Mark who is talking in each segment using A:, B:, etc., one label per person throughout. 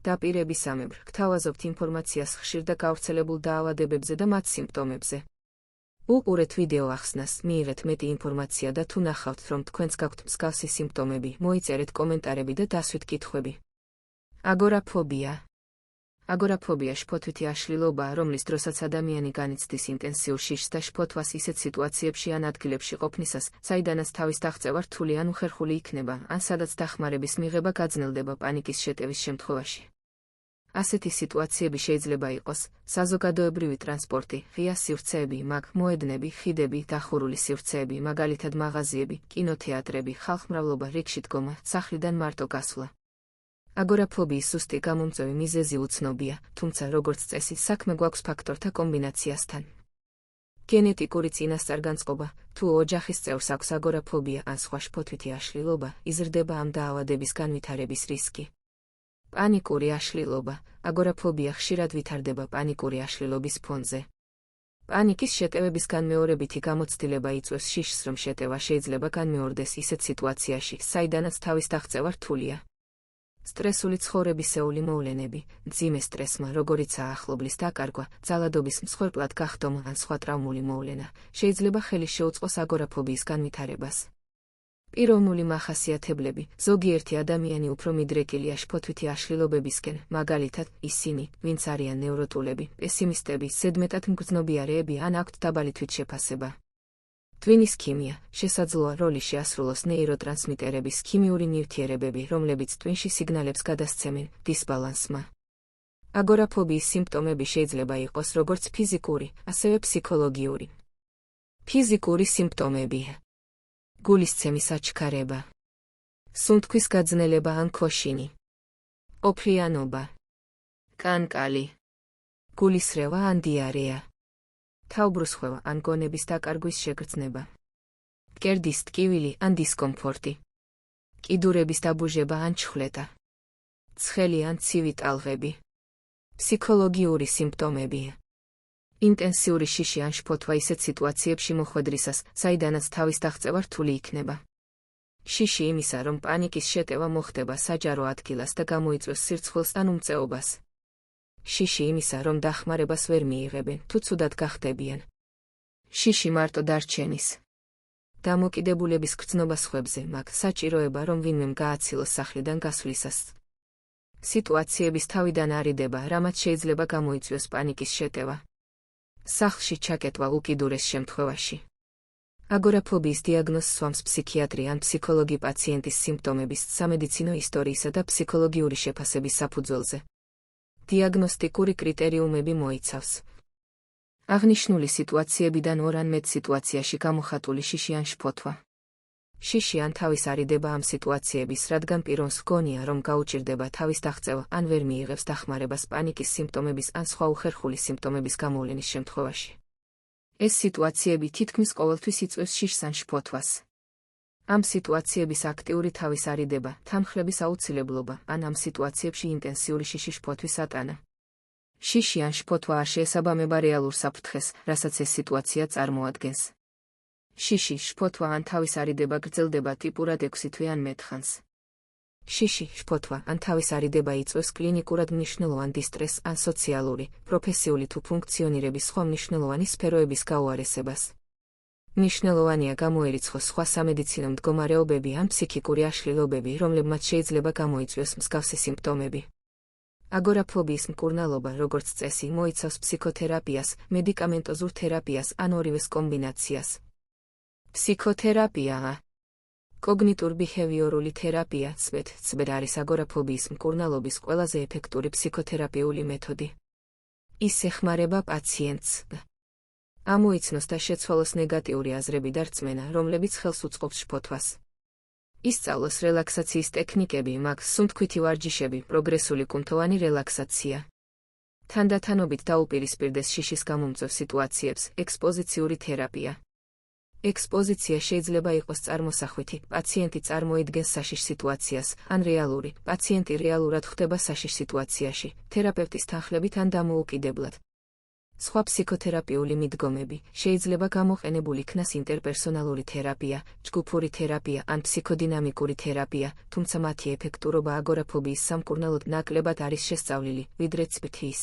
A: დაპირებისამებრ გთავაზობთ ინფორმაციას ხშირ და გავრცელებულ დაავადებებზე და მათ სიმპტომებზე. უყურეთ ვიდეო ახსნას, მიიღეთ მეტი ინფორმაცია და თუ ნახავთ, რომ თქვენს გაქვთ მსგავსი სიმპტომები, მოიწერეთ კომენტარები და დასვით კითხვები. აგორაფობია. აგორაფობია შფოთვითი აშლილობაა, რომლის დროსაც ადამიანი განიცდის ინტენსიურ შიშს და შფოთვას ისეთ სიტუაციებში ან ადგილებში ყოფნისას, საიდანაც თავის დაღწევა რთული ან უხერხული იქნება, ან სადაც დახმარების მიღება გაძნელდება პანიკის შეტევის შემთხვევაში. ასეთი სიტუაციები შეიძლება იყოს საზოგადოებრივი ტრანსპორტი, ღია სივრცეები, მოედნები, ხიდები, დახურული სივრცეები, მაგალითად მაღაზიები, კინოთეატრები, ხალხმრავლობა, რიგში დგომა, სახლიდან მარტო გასვლა. აგორაფობიის ზუსტი გამომწვევი მიზეზი უცნობია, თუმცა როგორც წესი, საქმე გვაქვს ფაქტორთა კომბინაციასთან. გენეტიკური წინასწარგანწყობა, თუ ოჯახის წევრს აქვს აგორაფობია ან სხვა შფოთვითი აშლილობა, იზრდება ამ დაავადების განვითარების რისკი. პანიკური აშლილობა. აგორაფობია ხშირად ვითარდება პანიკური აშლილობის ფონზე. პანიკის შეტევების განმეორებითი გამოცდილება იწვევს შიშს, რომ შეტევა შეიძლება განმეორდეს ისეთ სიტუაციაში, საიდანაც თავის დაღწევა რთულია. სტრესული ცხოვრებისეული მოვლენები, მძიმე სტრესმა, როგორიცაა ახლობლის დაკარგვა, ძალადობის მსხვერპლად გახდომა ან სხვა ტრავმული მოვლენა, შეიძლება ხელი შეუწყოს აგორაფობიის განვითარებას. პიროვნული მახასიათებლები. ზოგიერთი ადამიანი უფრო მიდრეკილია შფოთვითი აშლილობებისკენ, მაგალითად, ისინი, ვინც არიან ნევროტულები, პესიმისტები, ზედმეტად მგრძნობიარეები ან აქვთ დაბალი თვითშეფასება. ტვინის ქიმია. შესაძლოა როლი შეასრულოს ნეიროტრანსმიტერების ქიმიური ნივთიერებები, რომლებიც ტვინში სიგნალებს გადასცემენ დისბალანსმა. აგორაფობიის სიმპტომები შეიძლება იყოს როგორც ფიზიკური, ასევე ფსიქოლოგიური. ფიზიკური სიმპტომები. გულისცემის აჩქარება, სუნთქვის გაძნელება ან ქოშინი, ოფლიანობა, კანკალი, გულისრევა ან დიარეა, თავბრუსხვევა ან გონების დაკარგვის შეგრძნება, მკერდის ტკივილი ან დისკომფორტი, კიდურების დაბუჟება ან ჩხვლეტა, ცხელი ან ცივი ტალღები. ფსიქოლოგიური სიმპტომები. ინტენსიური შიში ან შფოთვა ისეთ სიტუაციებში მოხვედრისას, საიდანაც თავის დაღწევა რთული იქნება. შიში იმისა, რომ პანიკის შეტევა მოხდება საჯარო ადგილას და გამოიწვევს სირცხვილს ან უმწეობას. შიში იმისა, რომ დახმარებას ვერ მიიღებენ, თუ ცუდად გახდებიან. შიში მარტო დარჩენის. დამოკიდებულების გრძნობა სხვებზე, საჭიროება, რომ ვინმემ გააცილოს სახლიდან გასვლისას. სიტუაციების თავიდან არიდება, რამაც შეიძლება გამოიწვიოს პანიკის შეტევა. სახლში ჩაკეტვა უკიდურეს შემთხვევაში. აგორაფობიის დიაგნოზს სვამს ფსიქიატრი ან ფსიქოლოგი პაციენტის სიმპტომების, სამედიცინო ისტორიისა და ფსიქოლოგიური შეფასების საფუძველზე. დიაგნოსტიკური კრიტერიუმები მოიცავს. აღნიშნული სიტუაციებიდან ორ ან მეტ სიტუაციაში გამოხატული შიში ან შფოთვა. შიში ან თავის არიდება ამ სიტუაციების, რადგან პიროვნს ჰგონია, რომ გაუჭირდება თავის დაღწევა ან ვერ მიიღებს დახმარებას პანიკის სიმპტომების ან სხვა უხერხული სიმპტომების გამოვლენის შემთხვევაში. ეს სიტუაციები თითქმის ყოველთვის იწვევს შიშს ან შფოთვას. ამ სიტუაციების აქტიური თავის არიდება, თანხლების აუცილებლობა, ან ამ სიტუაციებში ინტენსიური შიში შფოთვის ატანა. შიში ან შფოთვა არ შეესაბამება რეალურ საფრთხეს, რასაც ეს სიტუაცია წარმოადგენს. შიში, შფოთვა ან თავის არიდება გრძელდება ტიპურად 6 თვე ან მეტ ხანს. შიში, შფოთვა ან თავის არიდება იწვევს კლინიკურად მნიშვნელოვან დისტრესს ან სოციალური, პროფესიული თუ ფუნქციონირების სხვა მნიშვნელოვანი სფეროების გაუარესებას. მნიშვნელოვანია გამოერიცხოს სხვა სამედიცინო მდგომარეობები ან ფსიქიკური აშლილობები, რომლებმაც შეიძლება გამოიწვიოს მსგავსი სიმპტომები. აგორაფობიის მკურნალობა, როგორც წესი, მოიცავს ფსიქოთერაპიას, მედიკამენტოზურ თერაპიას ან ორივეს კომბინაციას. ფსიქოთერაპია. კოგნიტურ-ბიჰევიორული თერაპია, CBT არის აგორაფობიის მკურნალობის ყველაზე ეფექტური ფსიქოთერაპიული მეთოდი. ის ეხმარება პაციენტს ამოიცნოს და შეცვალოს ნეგატიური აზრები და რწმენა, რომლებიც ხელს უწყობს შფოთვას. ისწავლოს რელაქსაციის ტექნიკები, სუნთქვითი ვარჯიშები, პროგრესული კუნთოვანი რელაქსაცია. თანდათანობით დაუპირისპირდეს შიშის გამომწვევ სიტუაციებს, ექსპოზიციური თერაპია. ექსპოზიცია შეიძლება იყოს წარმოსახვითი, პაციენტი წარმოიდგენს საშიშ სიტუაციას, ან რეალური, პაციენტი რეალურად ხვდება საშიშ სიტუაციაში, თერაპევტის თანხლებით ან დამოუკიდებლად. სხვა ფსიქოთერაპიული მიდგომები შეიძლება გამოყენებული იქნას ინტერპერსონალური თერაპია, ჯგუფური თერაპია ან ფსიქოდინამიკური თერაპია, თუმცა მათი ეფექტურობა აგორაფობიის სამკურნალოდ ნაკლებად არის შესწავლილი, ვიდრე წრფის.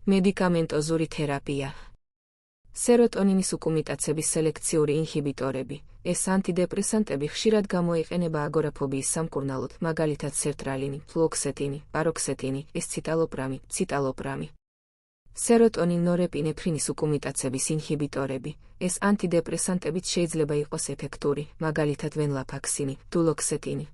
A: მედიკამენტოზური თერაპია. სეროტონინის უკუმიტაცების სელექციური ინჰიბიტორები. ეს ანტიდეპრესანტები ხშირად გამოიყენება აგორაფობიის სამკურნალოდ, მაგალითად სერტრალინი, ფლუოქსეტინი, პაროქსეტინი, ციტალოპრამი. სეროტონინ ნორეპინეფრინის უკუმიტაცების ინჰიბიტორები. ეს ანტიდეპრესანტებიც შეიძლება იყოს ეფექტური, მაგალითად ვენლაფაქსინი, დულოქსეტინი.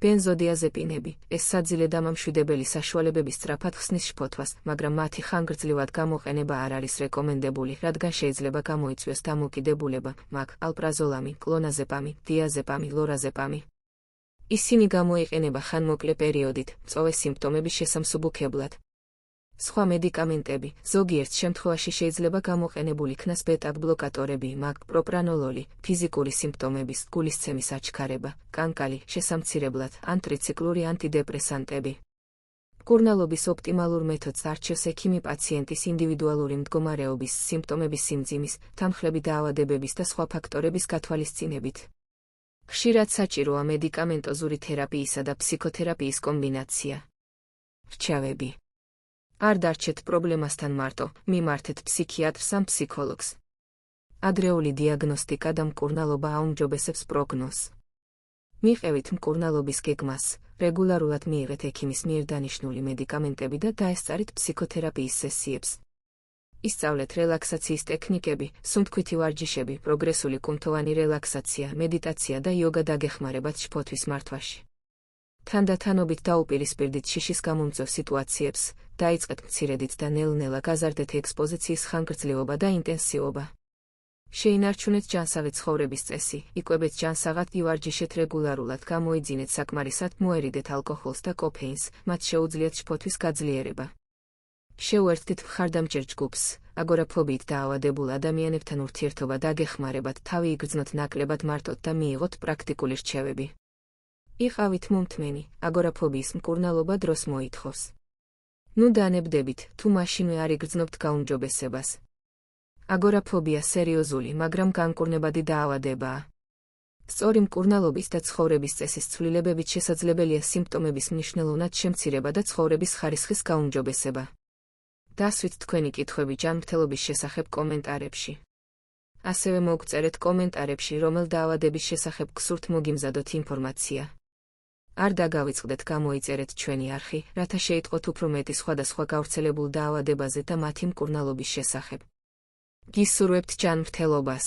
A: ბენზოდიაზეპინები. ეს საძილე დამამშვიდებელი საშუალებების სწრაფად ხსნის შფოთვას, მაგრამ მათი ხანგრძლივად გამოყენება არ არის რეკომენდებული, რადგან შეიძლება გამოიწვიოს დამოკიდებულება, ალპრაზოლამი, კლონაზეპამი, დიაზეპამი, ლორაზეპამი. ისინი გამოიყენება ხანმოკლე პერიოდით, მწვავე სიმპტომების შესამსუბუქებლად. სხვა მედიკამენტები, ზოგიერთ შემთხვევაში შეიძლება გამოყენებული იქნას ბეტა-ბლოკატორები, პროპრანოლოლი, ფიზიკური სიმპტომების, გულისცემის აჩქარება, კანკალი, შესამცირებლად, ან ტრიციკლური ანტიდეპრესანტები. მკურნალობის ოპტიმალურ მეთოდს არჩევს ექიმი პაციენტის ინდივიდუალური მდგომარეობის, სიმპტომების სიმძიმის, თანხლები დაავადებების და სხვა ფაქტორების გათვალისწინებით. ხშირად საჭიროა მედიკამენტოზური თერაპიისა და ფსიქოთერაპიის კომბინაცია. რჩევები. არ დარჩეთ პრობლემასთან მარტო, მიმართეთ ფსიქიატრს ან ფსიქოლოგს. ადრეული დიაგნოსტიკა და მკურნალობა აუმჯობესებს პროგნოზს. მიყევით მკურნალობის გეგმას, რეგულარულად მიიღეთ ექიმის მიერ დანიშნული მედიკამენტები და დაესწარით ფსიქოთერაპიის სესიებს. ისწავლეთ რელაქსაციის ტექნიკები, სუნთქვითი ვარჯიშები, პროგრესული კუნთოვანი რელაქსაცია, მედიტაცია და იოგა დაგეხმარებათ შფოთვის მართვაში. თანდათანობით დაუპირისპირდით შიშის გამომწვევ სიტუაციებს, დაიწყეთ მცირედით და ნელ-ნელა გაზარდეთ ექსპოზიციის ხანგრძლივობა და ინტენსივობა. შეინარჩუნეთ ჯანსაღი ცხოვრების წესი, იკვებეთ ჯანსაღად, ივარჯიშეთ რეგულარულად, გამოიძინეთ საკმარისად, მოერიდეთ ალკოჰოლს და კოფეინს, მათ შეუძლიათ შფოთვის გაძლიერება. შეუერთდით მხარდამჭერ ჯგუფს, აგორაფობიით დაავადებულ ადამიანებთან ურთიერთობა დაგეხმარებათ, თავი იგრძნოთ ნაკლებად მარტოდ და მიიღოთ პრაქტიკული რჩევები. იყავით მომთმენი, აგორაფობიის მკურნალობა დროს მოითხოვს. ნუ დანებდებით, თუ მაშინვე არ იგრძნობთ გაუმჯობესებას. აგორაფობია სერიოზული, მაგრამ განკურნებადი დაავადებაა. სწორი მკურნალობის და ცხოვრების წესის ცვლილებებით შესაძლებელია სიმპტომების მნიშვნელოვნად შემცირება და ცხოვრების ხარისხის გაუმჯობესება. დასვით თქვენი კითხვები ჯანმრთელობის შესახებ კომენტარებში. ასევე მოგწერეთ კომენტარებში, რომელ დაავადების შესახებ გსურთ მოგიმზადოთ ინფორმაცია. არ დაგავიწყდეთ გამოიწერეთ ჩვენი არხი, რათა შეიტყოთ უფრო მეტი სხვადასხვა გავრცელებულ დაავადებაზე და მათი მკურნალობის შესახებ. გისურვებთ ჯანმრთელობას.